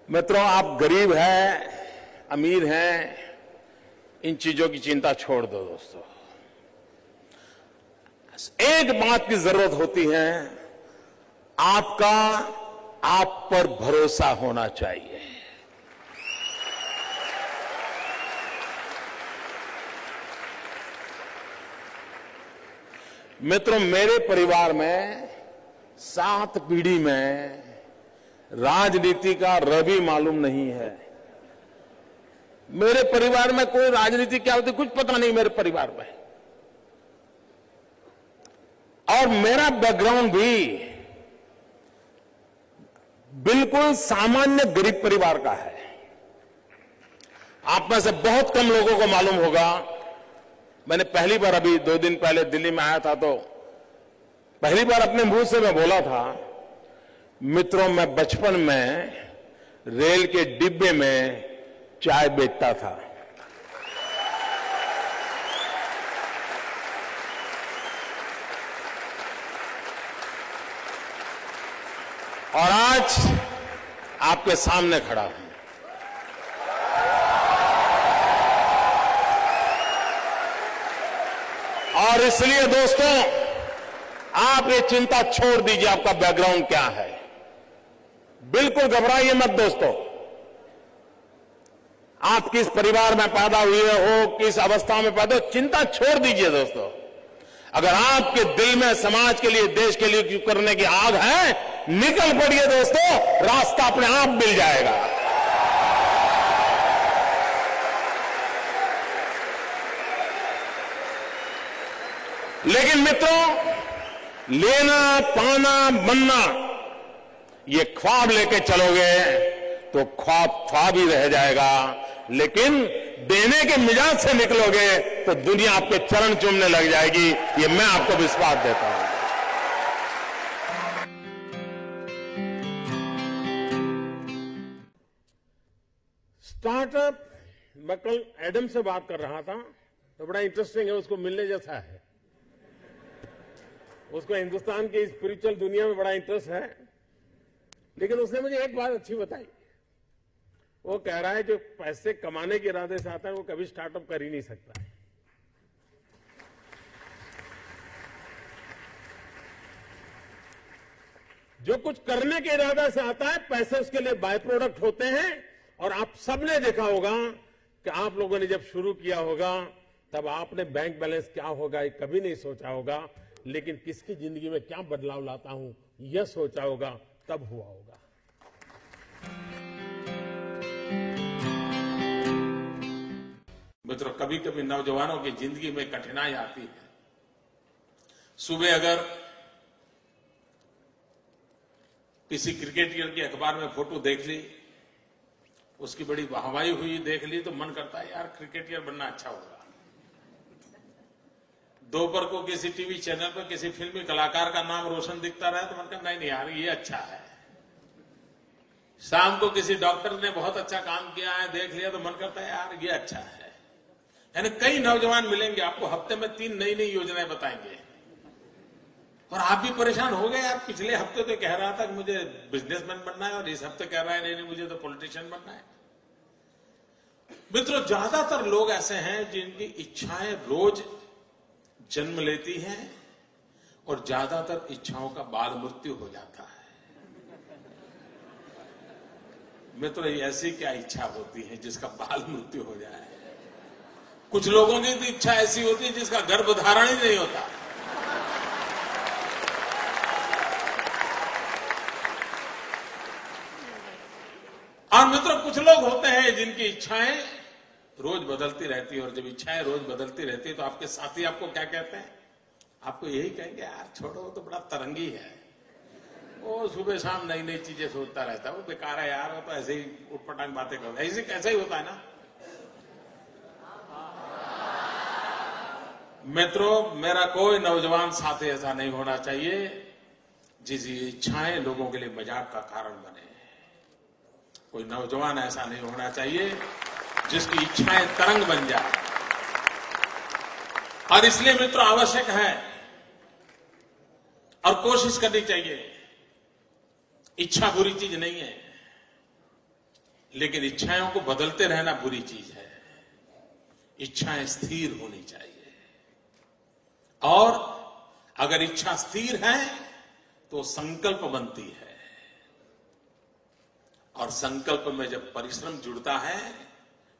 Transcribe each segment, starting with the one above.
मित्रों, आप गरीब हैं, अमीर हैं, इन चीजों की चिंता छोड़ दो दोस्तों। एक बात की जरूरत होती है, आपका आप पर भरोसा होना चाहिए। मित्रों, मेरे परिवार में 7 पीढ़ी में राजनीति का रवि मालूम नहीं है। मेरे परिवार में कोई राजनीति क्या होती कुछ पता नहीं मेरे परिवार में। और मेरा बैकग्राउंड भी बिल्कुल सामान्य गरीब परिवार का है। आप में से बहुत कम लोगों को मालूम होगा, मैंने पहली बार अभी 2 दिन पहले दिल्ली में आया था तो पहली बार अपने मुंह से मैं बोला था, मित्रों, मैं बचपन में रेल के डिब्बे में चाय बेचता था। और आज आपके सामने खड़ा हूं। और इसलिए दोस्तों, आप ये चिंता छोड़ दीजिए आपका बैकग्राउंड क्या है। बिल्कुल घबराइए मत दोस्तों। आप किस परिवार में पैदा हुए हो, किस अवस्था में पैदा हो, चिंता छोड़ दीजिए दोस्तों। अगर आपके दिल में समाज के लिए, देश के लिए कुछ करने की आग है, निकल पड़िए दोस्तों, रास्ता अपने आप मिल जाएगा। लेकिन मित्रों, लेना, पाना, बनना, ये ख्वाब लेके चलोगे तो ख्वाब ही रह जाएगा। लेकिन देने के मिजाज से निकलोगे तो दुनिया आपके चरण चूमने लग जाएगी। ये मैं आपको विश्वास देता हूं। स्टार्टअप, मैं कल एडम से बात कर रहा था तो बड़ा इंटरेस्टिंग है, उसको मिलने जैसा है। उसको हिंदुस्तान की स्पिरिचुअल दुनिया में बड़ा इंटरेस्ट है। लेकिन उसने मुझे एक बात अच्छी बताई। वो कह रहा है जो पैसे कमाने के इरादे से आता है वो कभी स्टार्टअप कर ही नहीं सकता। जो कुछ करने के इरादे से आता है, पैसे उसके लिए बाय प्रोडक्ट होते हैं। और आप सबने देखा होगा कि आप लोगों ने जब शुरू किया होगा तब आपने बैंक बैलेंस क्या होगा ये कभी नहीं सोचा होगा। लेकिन किसकी जिंदगी में क्या बदलाव लाता हूं यह सोचा होगा, तब हुआ होगा। मित्रों, कभी कभी नौजवानों की जिंदगी में कठिनाई आती है। सुबह अगर किसी क्रिकेटर की अखबार में फोटो देख ली, उसकी बड़ी वाहवाही हुई देख ली, तो मन करता है यार क्रिकेटर बनना अच्छा होगा। दोपहर को किसी टीवी चैनल पर किसी फिल्मी कलाकार का नाम रोशन दिखता रहा तो मन करता नहीं यार ये अच्छा है। शाम को किसी डॉक्टर ने बहुत अच्छा काम किया है देख लिया तो मन करता है यार ये अच्छा है। यानी कई नौजवान मिलेंगे आपको, हफ्ते में 3 नई नई योजनाएं बताएंगे और आप भी परेशान हो गए। आप पिछले हफ्ते तो कह रहा था कि मुझे बिजनेसमैन बनना है और इस हफ्ते कह रहा है नहीं मुझे तो पॉलिटिशियन बनना है। मित्रों, ज्यादातर लोग ऐसे हैं जिनकी इच्छाएं रोज जन्म लेती हैं और ज्यादातर इच्छाओं का बाल मृत्यु हो जाता है। मित्रों, ऐसी क्या इच्छा होती है जिसका बाल मृत्यु हो जाए? कुछ लोगों की तो इच्छा ऐसी होती है जिसका गर्भधारण ही नहीं होता। और मित्रों, कुछ लोग होते हैं जिनकी इच्छाएं रोज बदलती रहती है। और जब इच्छाएं रोज बदलती रहती है तो आपके साथी आपको क्या कहते हैं? आपको यही कहेंगे यार छोड़ो, वो तो बड़ा तरंगी है, वो सुबह शाम नई नई चीजें सोचता रहता है, वो बेकार है यार, वो तो ऐसे ही उटपटांग बातें करता है। ऐसा ही होता है ना। मित्रों, मेरा कोई नौजवान साथी ऐसा नहीं होना चाहिए जिसकी इच्छाएं लोगों के लिए मजाक का कारण बने। कोई नौजवान ऐसा नहीं होना चाहिए जिसकी इच्छाएं तरंग बन जाए। और इसलिए मित्रों आवश्यक है और कोशिश करनी चाहिए। इच्छा बुरी चीज नहीं है। लेकिन इच्छाओं को बदलते रहना बुरी चीज है। इच्छाएं स्थिर होनी चाहिए, और अगर इच्छा स्थिर है तो संकल्प बनती है, और संकल्प में जब परिश्रम जुड़ता है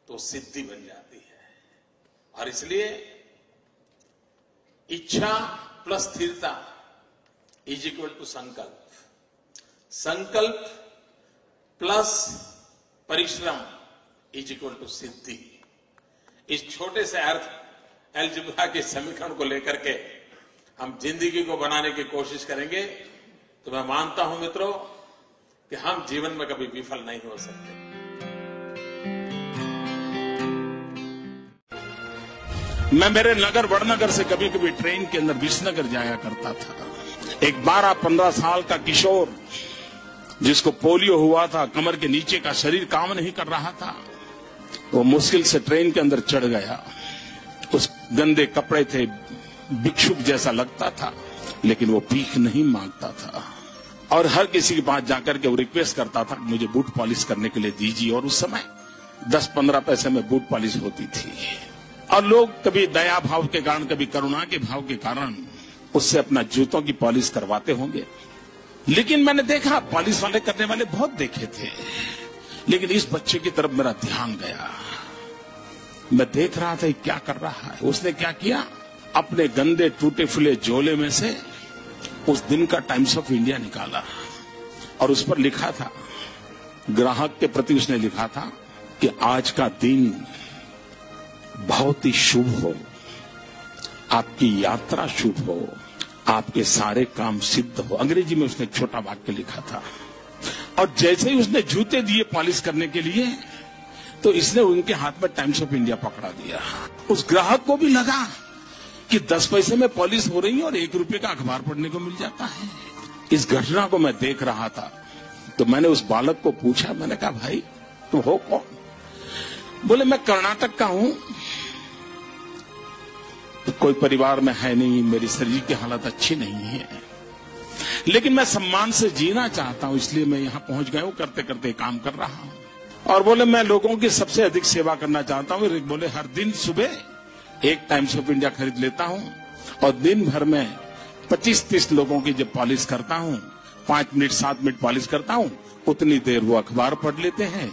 तो सिद्धि बन जाती है। और इसलिए इच्छा प्लस स्थिरता इज इक्वल टू संकल्प, संकल्प प्लस परिश्रम इज इक्वल टू सिद्धि। इस छोटे से अर्थ अलजेब्रा के समीकरण को लेकर के हम जिंदगी को बनाने की कोशिश करेंगे तो मैं मानता हूं मित्रों कि हम जीवन में कभी विफल नहीं हो सकते। मैं मेरे नगर वड़नगर से कभी कभी ट्रेन के अंदर विसनगर जाया करता था। एक 12-15 साल का किशोर जिसको पोलियो हुआ था, कमर के नीचे का शरीर काम नहीं कर रहा था, वो मुश्किल से ट्रेन के अंदर चढ़ गया। उस गंदे कपड़े थे, भिक्षुक जैसा लगता था, लेकिन वो भीख नहीं मांगता था और हर किसी के पास जाकर के वो रिक्वेस्ट करता था मुझे बूट पॉलिश करने के लिए दीजिए। और उस समय 10-15 पैसे में बूट पॉलिश होती थी, और लोग कभी दया भाव के कारण, कभी करुणा के भाव के कारण उससे अपना जूतों की पॉलिश करवाते होंगे। लेकिन मैंने देखा, पॉलिश वाले करने वाले बहुत देखे थे, लेकिन इस बच्चे की तरफ मेरा ध्यान गया। मैं देख रहा था क्या कर रहा है। उसने क्या किया, अपने गंदे टूटे फूले झोले में से उस दिन का टाइम्स ऑफ इंडिया निकाला और उस पर लिखा था, ग्राहक के प्रति उसने लिखा था कि आज का दिन बहुत ही शुभ हो, आपकी यात्रा शुभ हो, आपके सारे काम सिद्ध हो। अंग्रेजी में उसने एक छोटा वाक्य लिखा था। और जैसे ही उसने जूते दिए पॉलिश करने के लिए, तो इसने उनके हाथ में टाइम्स ऑफ इंडिया पकड़ा दिया। उस ग्राहक को भी लगा कि 10 पैसे में पॉलिश हो रही है और 1 रुपए का अखबार पढ़ने को मिल जाता है। इस घटना को मैं देख रहा था, तो मैंने उस बालक को पूछा, मैंने कहा भाई तुम हो कौन? बोले मैं कर्नाटक का हूं, कोई परिवार में है नहीं, मेरी शरीर की हालत अच्छी नहीं है, लेकिन मैं सम्मान से जीना चाहता हूं, इसलिए मैं यहां पहुंच गया हूं, करते करते काम कर रहा हूं। और बोले मैं लोगों की सबसे अधिक सेवा करना चाहता हूं। बोले हर दिन सुबह एक टाइम्स ऑफ इंडिया खरीद लेता हूं और दिन भर में 25-30 लोगों की जब पॉलिश करता हूं, 5 मिनट 7 मिनट पॉलिश करता हूं, उतनी देर वो अखबार पढ़ लेते हैं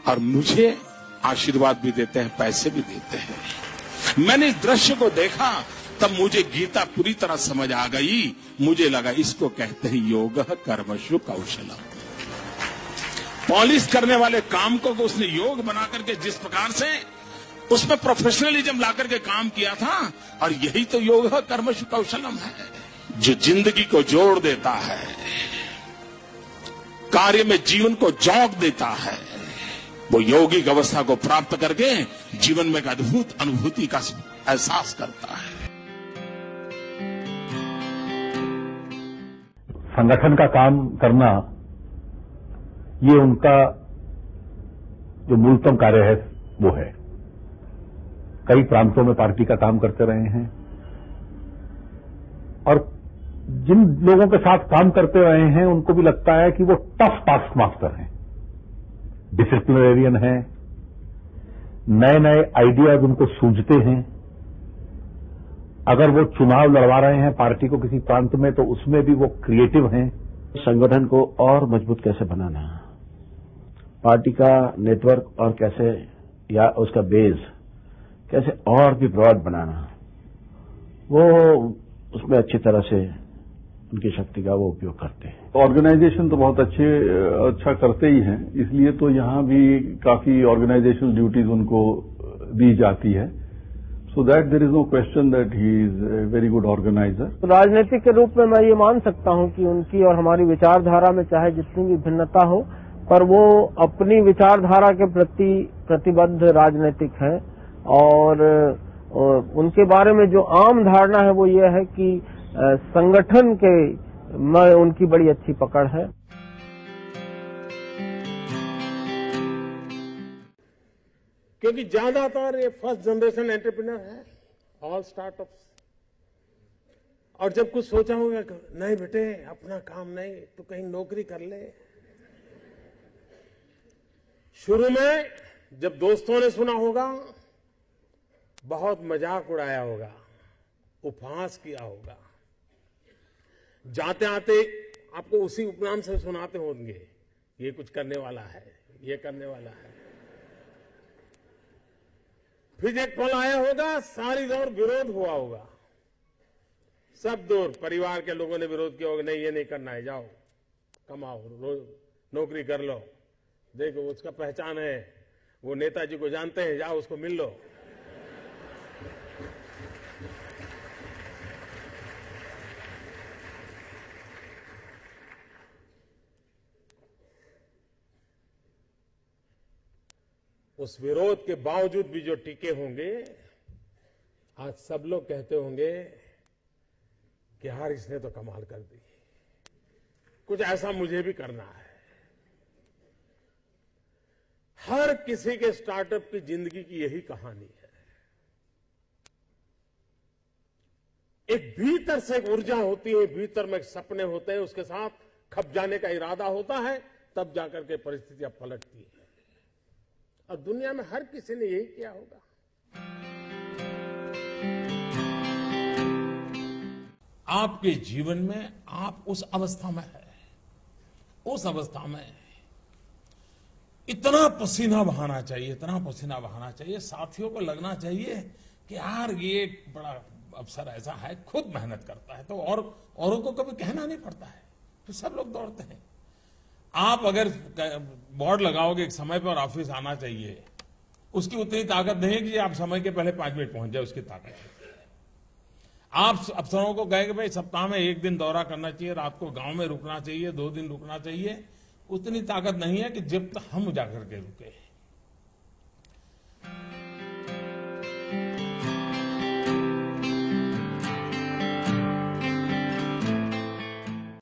और मुझे आशीर्वाद भी देते हैं, पैसे भी देते हैं। मैंने इस दृश्य को देखा, तब मुझे गीता पूरी तरह समझ आ गई। मुझे लगा इसको कहते हैं योग कर्मसु कौशलम। पॉलिश करने वाले काम को उसने योग बना करके जिस प्रकार से उसमें प्रोफेशनलिज्म ला करके काम किया था, और यही तो योग कर्मसु कौशलम है, जो जिंदगी को जोड़ देता है, कार्य में जीवन को जोक देता है। वो यौगिक अवस्था को प्राप्त करके जीवन में एक अद्भुत अनुभूति का एहसास करता है। संगठन का काम करना, ये उनका जो मूलतम कार्य है वो है। कई प्रांतों में पार्टी का काम करते रहे हैं और जिन लोगों के साथ काम करते रहे हैं उनको भी लगता है कि वो टफ टास्क मास्टर हैं, डिसिप्लिनरियन हैं, नए नए आइडियाज उनको सूझते हैं। अगर वो चुनाव लड़वा रहे हैं पार्टी को किसी प्रांत में, तो उसमें भी वो क्रिएटिव हैं। संगठन को और मजबूत कैसे बनाना, पार्टी का नेटवर्क और कैसे, या उसका बेस कैसे और भी ब्रॉड बनाना, वो उसमें अच्छी तरह से उनकी शक्ति का वो उपयोग करते हैं। ऑर्गेनाइजेशन तो बहुत अच्छा करते ही हैं, इसलिए तो यहाँ भी काफी ऑर्गेनाइजेशनल ड्यूटीज उनको दी जाती है। So that there is no question that he is a very good organiser. राजनीतिक के रूप में मैं ये मान सकता हूँ कि उनकी और हमारी विचारधारा में चाहे जितनी भी भिन्नता हो, पर वो अपनी विचारधारा के प्रति प्रतिबद्ध राजनीतिक है। और उनके बारे में जो आम धारणा है वो ये है कि संगठन के में उनकी बड़ी अच्छी पकड़ है। क्योंकि ज्यादातर ये फर्स्ट जनरेशन एंटरप्रेन्योर है, ऑल स्टार्टअप्स। और जब कुछ सोचा होगा, नहीं बेटे अपना काम नहीं तो कहीं नौकरी कर ले, शुरू में जब दोस्तों ने सुना होगा, बहुत मजाक उड़ाया होगा, उपहास किया होगा, जाते आते आपको उसी उपनाम से सुनाते होंगे, ये कुछ करने वाला है, ये करने वाला है। फिर एक पल आया होगा, सारी दौर विरोध हुआ होगा, सब दूर परिवार के लोगों ने विरोध किया होगा, नहीं ये नहीं करना है, जाओ कमाओ, नौकरी कर लो, देखो उसका पहचान है, वो नेताजी को जानते हैं, जाओ उसको मिल लो। उस विरोध के बावजूद भी जो टिके होंगे, आज सब लोग कहते होंगे कि यार इसने तो कमाल कर दी, कुछ ऐसा मुझे भी करना है। हर किसी के स्टार्टअप की जिंदगी की यही कहानी है। एक भीतर से एक ऊर्जा होती है, भीतर में सपने होते हैं, उसके साथ खप जाने का इरादा होता है, तब जाकर के परिस्थितियां पलटती है। और दुनिया में हर किसी ने यही किया होगा। आपके जीवन में आप उस अवस्था में है, उस अवस्था में इतना पसीना बहाना चाहिए, इतना पसीना बहाना चाहिए, साथियों को लगना चाहिए कि यार ये एक बड़ा अवसर ऐसा है, खुद मेहनत करता है तो और औरों को कभी कहना नहीं पड़ता है, तो सब लोग दौड़ते हैं। आप अगर बोर्ड लगाओगे एक समय पर ऑफिस आना चाहिए, उसकी उतनी ताकत नहीं है कि आप समय के पहले 5 मिनट पहुंच जाए, उसकी ताकत है। आप अफसरों को कहेंगे भाई सप्ताह में 1 दिन दौरा करना चाहिए, रात को गांव में रुकना चाहिए, 2 दिन रुकना चाहिए, उतनी ताकत नहीं है कि जब तक हम जाकर के रुके।